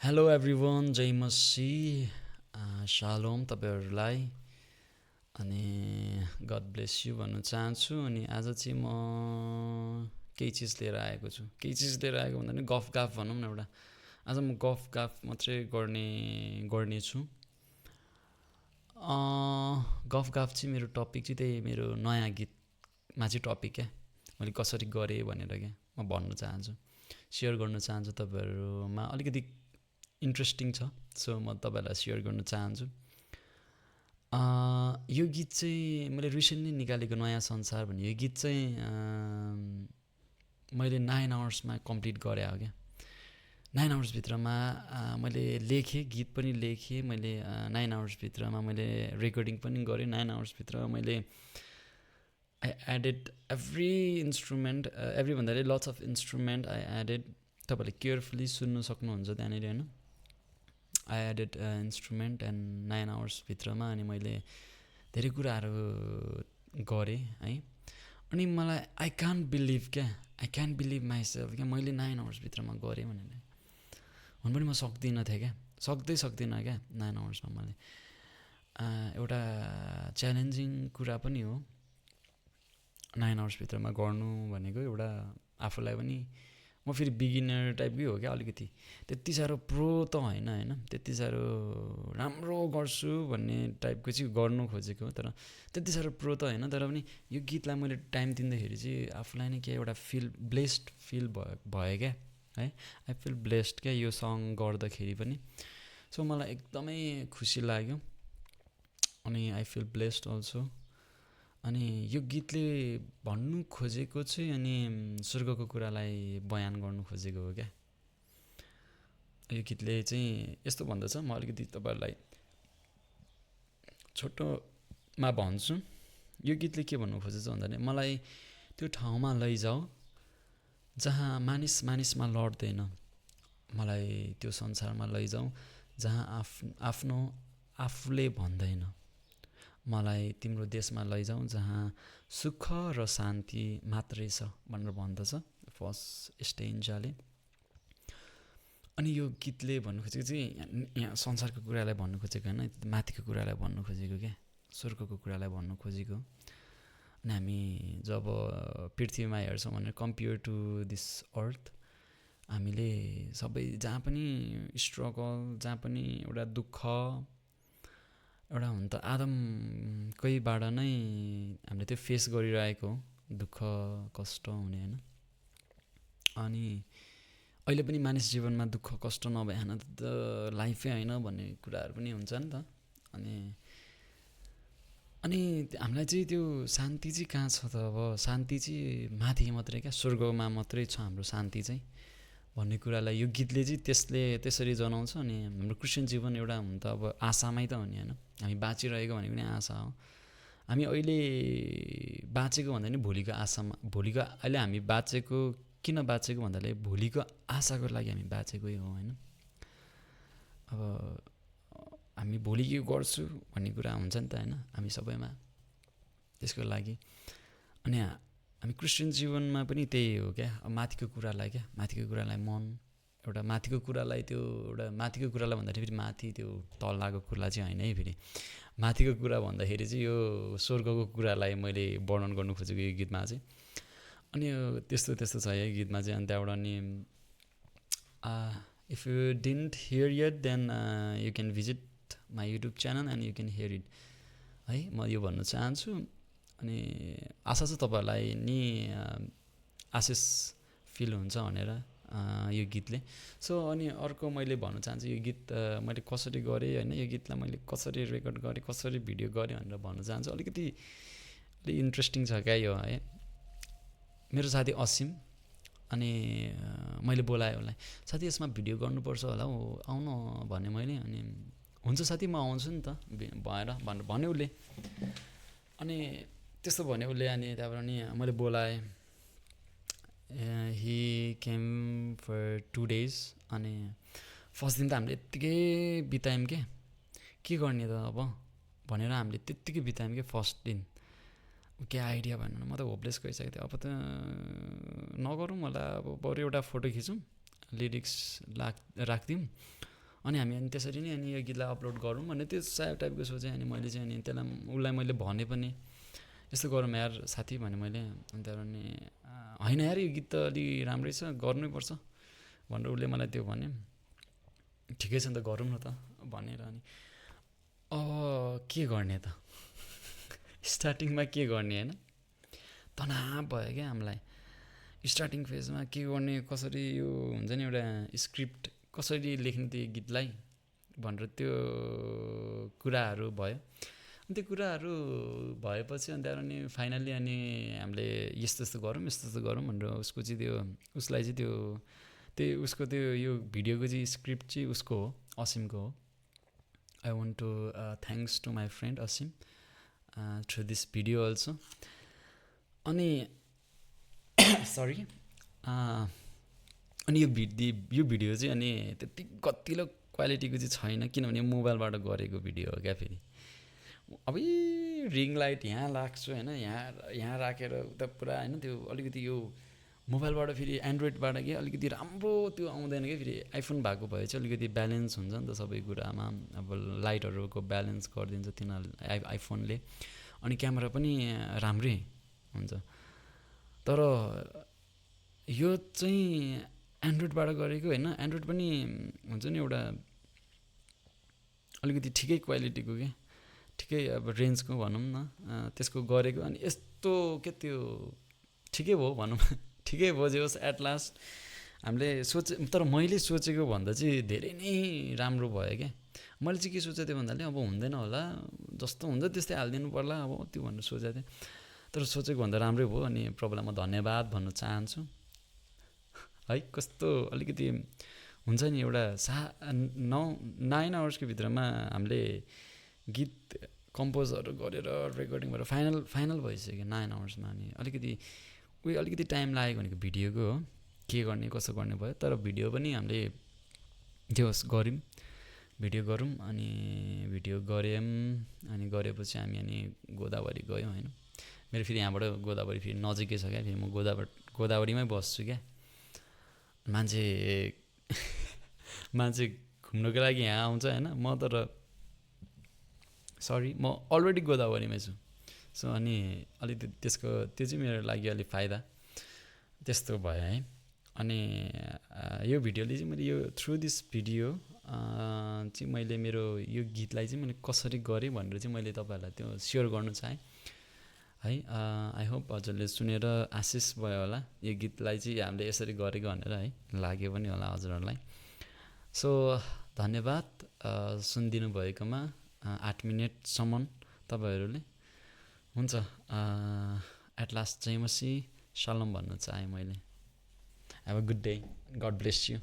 Hello everyone, जय मसी, shalom तपाईँहरूलाई। अनि गड ब्लेस यु भन्न चाहन्छु। अनि आज चाहिँ म केही चिज लिएर आएको छु। केही चिज लिएर आएको भन्दा पनि गफ गाफ भनौँ न एउटा। आज म गफ गाफ मात्रै गर्नेछु। गफ गाफ चाहिँ मेरो टपिक चाहिँ त्यही मेरो नयाँ गीतमा चाहिँ टपिक क्या, मैले कसरी गरेँ भनेर क्या म भन्न चाहन्छु, सेयर गर्न चाहन्छु। तपाईँहरूमा अलिकति इन्ट्रेस्टिङ छ, सो म तपाईँहरूलाई सेयर गर्न चाहन्छु। यो गीत चाहिँ मैले रिसेन्टली निकालेको नयाँ संसार भन्ने यो गीत चाहिँ मैले 9 आवर्समा कम्प्लिट गरेँ हो क्या। 9 आवर्सभित्रमा मैले लेखेँ, गीत पनि लेखेँ मैले। 9 आवर्सभित्रमा मैले रेकर्डिङ पनि गरेँ। 9 आवर्सभित्र मैले I added every instrument, every भन्दाखेरि lots of instrument I added. तपाईँहरूले केयरफुली सुन्नु सक्नुहुन्छ त्यहाँनिर होइन। आई एडेड इन्स्ट्रुमेन्ट एन्ड 9 आवर्सभित्रमा अनि मैले धेरै कुराहरू गरेँ है। अनि मलाई आई कान्ट बिलिभ माइसेल्फ क्या, मैले 9 आवर्सभित्रमा गरेँ भनेर। हुन पनि म सक्दिनँ थिएँ क्या, सक्दिनँ क्या 9 आवर्समा। मैले एउटा च्यालेन्जिङ कुरा पनि हो 9 आवर्सभित्रमा गर्नु भनेको। एउटा आफूलाई पनि, म फेरि बिगिनर टाइपकै हो क्या अलिकति, त्यति साह्रो प्रो त होइन, त्यति साह्रो राम्रो गर्छु भन्ने टाइपको चाहिँ गर्नु खोजेको, तर त्यति साह्रो प्रो त होइन। तर पनि यो गीतलाई मैले टाइम दिँदाखेरि चाहिँ आफूलाई नै क्या एउटा ब्लेस्ड फिल भयो क्या है। आई फिल ब्लेस्ड क्या यो सङ गर्दाखेरि पनि। सो मलाई एकदमै खुसी लाग्यो अनि आई फिल ब्लेस्ड अल्सो। अनि यो गीतले भन्नु खोजेको चाहिँ अनि स्वर्गको कुरालाई बयान गर्नु खोजेको हो क्या। यो गीतले चाहिँ यस्तो भन्दछ, म अलिकति तपाईँहरूलाई छोटोमा भन्छु। यो गीतले के भन्नु खोजेछ भन्दाखेरि मलाई त्यो ठाउँमा लैजाऊ जहाँ मानिसमा लड्दैन, मलाई त्यो संसारमा लैजाऊ जहाँ आफ्नो आफूले भन्दैन, मलाई तिम्रो देशमा लैजाऊ जहाँ सुख र शान्ति मात्रै छ भनेर भन्दछ फर्स्ट स्टेन्जाले। अनि यो गीतले भन्नु खोजेको चाहिँ यहाँ संसारको कुरालाई भन्नु खोजेको होइन, माथिको कुरालाई भन्नु खोजेको क्या, स्वर्गको कुरालाई भन्नु खोजेको। अनि हामी जब पृथ्वीमा हेर्छौँ भने कम्पेयर टु दिस अर्थ, हामीले सबै जहाँ पनि स्ट्रगल, जहाँ पनि एउटा दुःख, एउटा हुन त आदमकैबाट नै हामीले त्यो फेस गरिरहेको दुःख कष्ट हुने होइन। अनि अहिले पनि मानिस जीवनमा दुःख कष्ट नभएन त लाइफै होइन भन्ने कुराहरू पनि हुन्छ नि त। अनि हामीलाई चाहिँ त्यो शान्ति चाहिँ कहाँ छ त? अब शान्ति चाहिँ माथि मात्रै क्या, स्वर्गमा मात्रै छ हाम्रो शान्ति चाहिँ भन्ने कुरालाई यो गीतले चाहिँ त्यसरी जनाउँछ। अनि हाम्रो क्रिस्चियन जीवन एउटा हुन त अब आशामै त हो नि होइन, हामी बाँचिरहेको भनेको पनि आशा हो। हामी अहिले बाँचेको भन्दा नि भोलिको आशामा, अहिले हामी बाँचेको किन बाँचेको भन्दाखेरि भोलिको आशाको लागि हामी बाँचेकै हो होइन। अब हामी भोलि के गर्छु भन्ने कुरा हुन्छ नि त होइन हामी सबैमा, त्यसको लागि। अनि हामी क्रिस्चियन जीवनमा पनि त्यही हो क्या, माथिको कुरालाई मन, एउटा माथिको कुरालाई, त्यो एउटा माथिको कुरालाई भन्दाखेरि फेरि माथि त्यो तल्लाको कुरा चाहिँ होइन है। फेरि माथिको कुरा भन्दाखेरि चाहिँ यो स्वर्गको कुरालाई मैले वर्णन गर्नु खोजेको यो गीतमा चाहिँ। अनि यो त्यस्तो छ यो गीतमा चाहिँ। अनि त्यहाँबाट नि if you didn't hear yet then you can visit my YouTube channel and you can hear it है, म यो भन्न चाहन्छु। अनि आशा छ तपाईँहरूलाई नि आशिष फिल हुन्छ भनेर यो गीतले। सो अनि अर्को मैले भन्न चाहन्छु, यो गीत मैले कसरी गरेँ होइन, यो गीतलाई मैले कसरी रेकर्ड गरेँ, कसरी भिडियो गरेँ भनेर भन्न चाहन्छु। अलिक इन्ट्रेस्टिङ छ क्या यो है। मेरो साथी असीम, अनि मैले बोलाएँ उसलाई, साथी यसमा भिडियो गर्नुपर्छ होला हौ, आउनु भने मैले। अनि हुन्छ साथी म आउँछु नि त भनेर भन्यो उसले। अनि त्यस्तो भन्यो उसले। अनि त्यहाँबाट नि मैले बोलाएँ, हि केम फर 2 days। अनि फर्स्ट दिन त हामीले यत्तिकै बितायौँ के गर्ने त अब भनेर हामीले त्यत्तिकै बितायौँ क्या फर्स्ट दिन। के आइडिया भएन, म त होपलेस गइसकेको थिएँ। अब त नगरौँ होला, अब बरु एउटा फोटो खिचौँ, लिरिक्स राखिदिउँ अनि हामी अनि त्यसरी नै अनि यो गीतलाई अपलोड गरौँ भन्ने त्यो टाइपको सोचेँ। अनि मैले चाहिँ अनि उसलाई मैले भने पनि यस्तो गरौँ यार साथी भने मैले। अन्त अनि होइन यार यो गीत त अलि राम्रै छ गर्नैपर्छ भनेर उसले मलाई त्यो भने। ठिकै छ नि त गरौँ न त भनेर। अनि अब के गर्ने त स्टार्टिङमा के गर्ने होइन, तनाव भयो क्या हामीलाई स्टार्टिङ फेजमा। के गर्ने कसरी यो हुन्छ नि एउटा स्क्रिप्ट कसरी लेख्ने त्यो गीतलाई भनेर त्यो कुराहरू भयो। अनि त्यो कुराहरू भएपछि अनि त्यहाँबाट अनि फाइनल्ली अनि हामीले यस्तो गरौँ भनेर उसको चाहिँ त्यो उसलाई चाहिँ त्यो उसको त्यो यो भिडियोको चाहिँ स्क्रिप्ट चाहिँ उसको हो, असिमको हो। I want to thanks to my friend Asim through this video also. अनि सरी अनि यो भिडियो चाहिँ अनि त्यति गतिलो क्वालिटीको चाहिँ छैन, किनभने मोबाइलबाट गरेको भिडियो हो क्या। फेरि अब रिङ लाइट यहाँ लाग्छु होइन, यहाँ राखेर उता पुरा होइन, त्यो अलिकति यो मोबाइलबाट फेरि एन्ड्रोइडबाट के अलिकति राम्रो त्यो आउँदैन क्या। फेरि आइफोन भएको भए चाहिँ अलिकति ब्यालेन्स हुन्छ नि त सबै कुरामा, अब लाइटहरूको ब्यालेन्स गरिदिन्छ तिनीहरूले आइफोनले। अनि क्यामेरा पनि राम्रै हुन्छ। तर यो चाहिँ एन्ड्रोइडबाट गरेको होइन, एन्ड्रोइड पनि हुन्छ नि एउटा अलिकति ठिकै क्वालिटीको के ठिकै अब रेन्जको भनौँ न त्यसको गरेको। अनि यस्तो के त्यो ठिकै भयो भनौँ ठिकै भयो जे होस् एट लास्ट हामीले तर मैले सोचेको भन्दा चाहिँ धेरै नै राम्रो भयो क्या। मैले चाहिँ के सोचेको थिएँ भन्दाखेरि अब हुँदैन होला, जस्तो हुन्छ त्यस्तै हालिदिनु पर्ला अब त्यो भनेर सोचेको थिएँ। तर सोचेको भन्दा राम्रै भयो। अनि प्रभुलाई म धन्यवाद भन्न चाहन्छु है। कस्तो अलिकति हुन्छ नि एउटा 9 आवर्सको भित्रमा हामीले गीत कम्पोजहरू गरेर रेकर्डिङ गरेर फाइनल भइसक्यो 9 आवर्समा। अनि अलिकति टाइम लागेको भनेको भिडियोको हो, के गर्ने कसो गर्ने भयो। तर भिडियो पनि हामीले त्यो भिडियो गरौँ अनि भिडियो गऱ्यौँ। अनि गरेपछि हामी अनि गोदावरी गयौँ होइन। मेरो फेरि यहाँबाट गोदावरी फेरि नजिकै छ क्या। फेरि म गोदावरीमै बस्छु क्या। मान्छे घुम्नुको लागि यहाँ आउँछ होइन, म तर सरी म अलरेडी गोदावरीमै छु। सो अनि अलिकति त्यो चाहिँ मेरो लागि अलिक फाइदा त्यस्तो भयो है। अनि यो भिडियोले चाहिँ मैले यो थ्रु दिस भिडियो चाहिँ मैले मेरो यो गीतलाई चाहिँ मैले कसरी गरेँ भनेर चाहिँ मैले तपाईँहरूलाई त्यो सेयर गर्नु चाहेँ है। आई होप हजुरले सुनेर आशिष भयो होला, यो गीतलाई चाहिँ हामीले यसरी गरेको भनेर है लाग्यो पनि होला हजुरहरूलाई। सो धन्यवाद सुनिदिनु भएकोमा 8 मिनटसम्म तपाईँहरूले। हुन्छ एट लास्ट चाहिँ मसी सलाम भन्न चाहेँ मैले। Have a good day, God bless you.